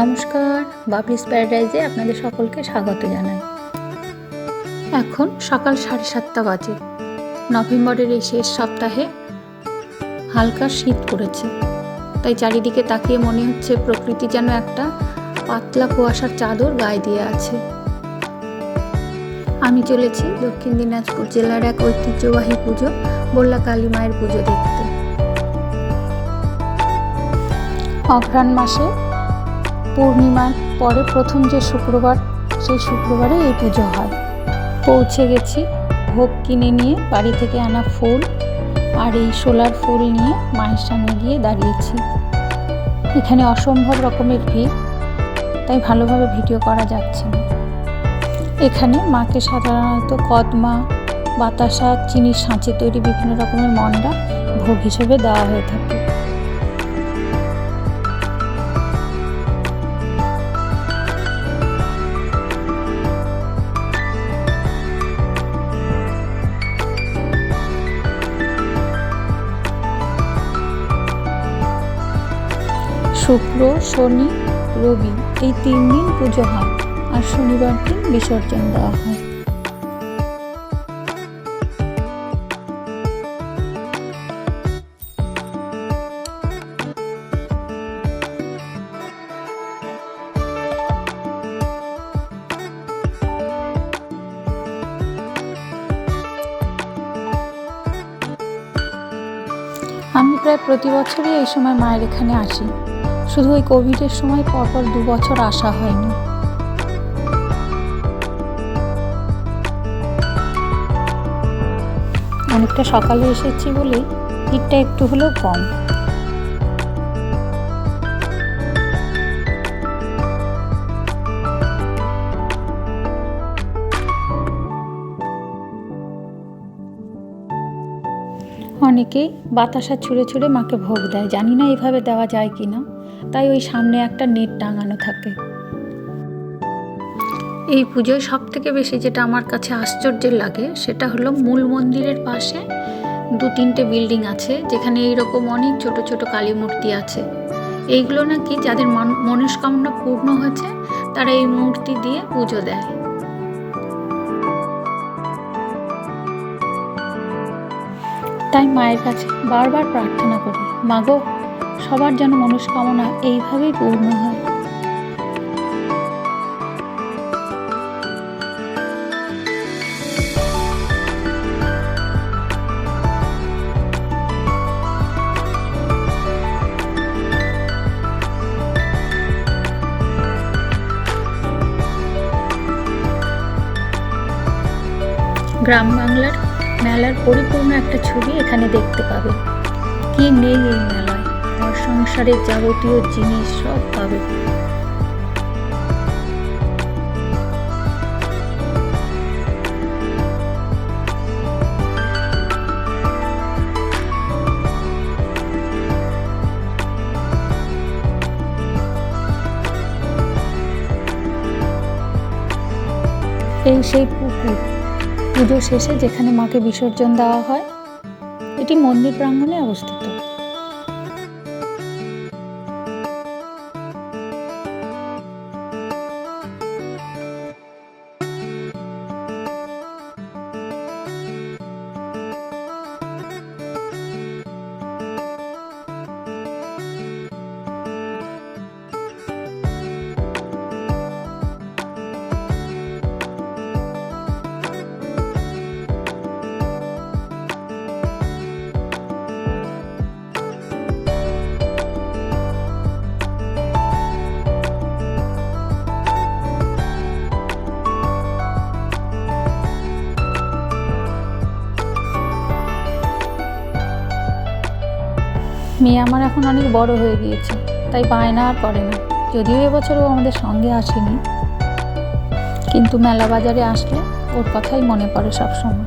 নমস্কার, বাবলিস প্যারাডাইজে আপনাদের সকলকে স্বাগত জানাই। এখন সকাল 7:30 বাজে। নভেম্বরের এই শেষ সপ্তাহে হালকা শীত পড়েছে, তাই চারিদিকে তাকিয়ে মনে হচ্ছে প্রকৃতি যেন একটা পাতলা কুয়াশার চাদর গায়ে দিয়ে আছে। আমি চলেছি দক্ষিণ দিনাজপুর জেলার এক ঐতিহ্যবাহী পুজো বল্লা কালী মায়ের পুজো দেখতে। অঘ্রাণ মাসে পূর্ণিমার পরে প্রথম যে শুক্রবার, সেই শুক্রবারে এই পুজো হয়। পৌঁছে গেছি, ভোগ কিনে নিয়ে বাড়ি থেকে আনা ফুল আর এই শোলার ফুল নিয়ে মায়ের সামনে গিয়ে দাঁড়িয়েছি। এখানে অসম্ভব রকমের ভিড়, তাই ভালোভাবে ভিডিও করা যাচ্ছে না। এখানে মাকে সাধারণত কদমা, বাতাসা, চিনির সাঁচে তৈরি বিভিন্ন রকমের মন্ডা ভোগ হিসেবে দেওয়া হয়ে থাকে। শুক্র, শনি, রবি এই 3 দিন পুজো হয়, আর শনিবার দিন বিসর্জন দেওয়া হয়। আমি প্রায় প্রতি বছরই এই সময় মায়ের এখানে আসি, শুধু ওই কোভিডের সময় পরপর 2 বছর আসা হয়নি। অনেকটা সকালে এসেছি বলেই ভিড়টা একটু হলেও কম। অনেকেই বাতাসা ছুঁড়ে ছুঁড়ে মাকে ভোগ দেয়, জানি না এইভাবে দেওয়া যায় কি না, তাই ওই সামনে একটা নেট টাঙানো থাকে। এই পুজোয় সব থেকে বেশি যেটা আমার কাছে আশ্চর্যের লাগে সেটা হলো মূল মন্দিরের পাশে 2-3টে বিল্ডিং আছে, যেখানে এইরকম অনেক ছোট ছোট কালী মূর্তি আছে। এইগুলো নাকি যাদের মনস্কামনা পূর্ণ হয়েছে তারা এই মূর্তি দিয়ে পুজো দেয়। তাই মায়ের কাছে বারবার প্রার্থনা করি, মাগো সবার যেন মনস্কামনা এইভাবেই পূর্ণ হয়। গ্রাম বাংলার মেলার পরিপূর্ণ একটা ছবি এখানে দেখতে পাবে। কি নেই এই মেলায়, ঘর সংসারের যাবতীয় জিনিস সব পাবে। এই সেই পুকুর, পুজো শেষে যেখানে মাকে বিসর্জন দেওয়া হয়, এটি মন্দির প্রাঙ্গণে অবস্থিত। মেয়ে আমার এখন অনেক বড় হয়ে গিয়েছে, তাই বায়না আর করে না। যদিও এবছর ও আমাদের সঙ্গে আসেনি, কিন্তু মেলা বাজারে আসলে ওর কথাই মনে পড়ে সবসময়।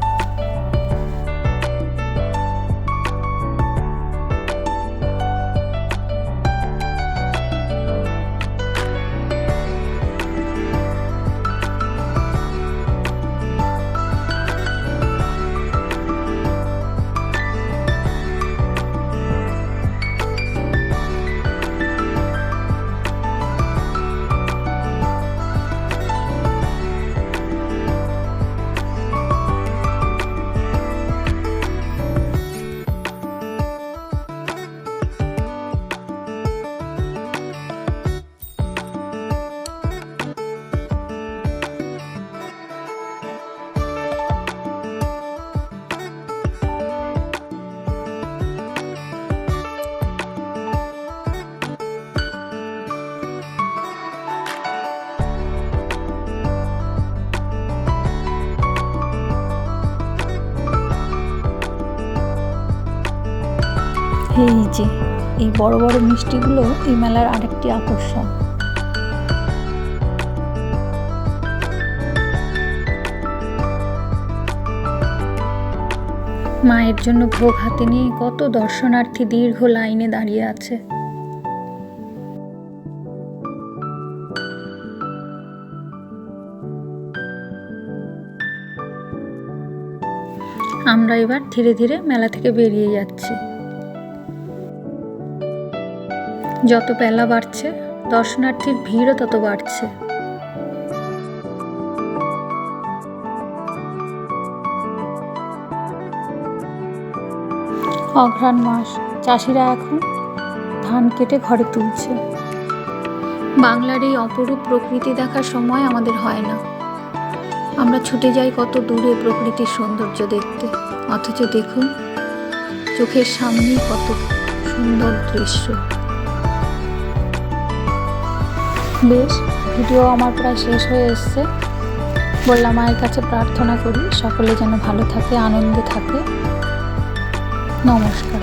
এই যে এই বড় বড় মিষ্টিগুলো এই মেলার আরেকটি আকর্ষণ। মায়ের জন্য ভোগ হাতে নিয়ে কত দর্শনার্থী দীর্ঘ লাইনে দাঁড়িয়ে আছে। আমরা এবার ধীরে ধীরে মেলা থেকে বেরিয়ে যাচ্ছি। যত বেলা বাড়ছে দর্শনার্থীর ভিড়ও তত বাড়ছে। অঘ্রাণ মাস, চাষিরা এখন ধান কেটে ঘরে তুলছে। বাংলার এই অপরূপ প্রকৃতি দেখার সময় আমাদের হয় না। আমরা ছুটে যাই কত দূরে প্রকৃতির সৌন্দর্য দেখতে, অথচ দেখুন চোখের সামনেই কত সুন্দর দৃশ্য। বেশ, ভিডিও আমার প্রায় শেষ হয়ে এসছে। বললাম মায়ের কাছে প্রার্থনা করি সকলে যেন ভালো থাকে, আনন্দে থাকে। নমস্কার।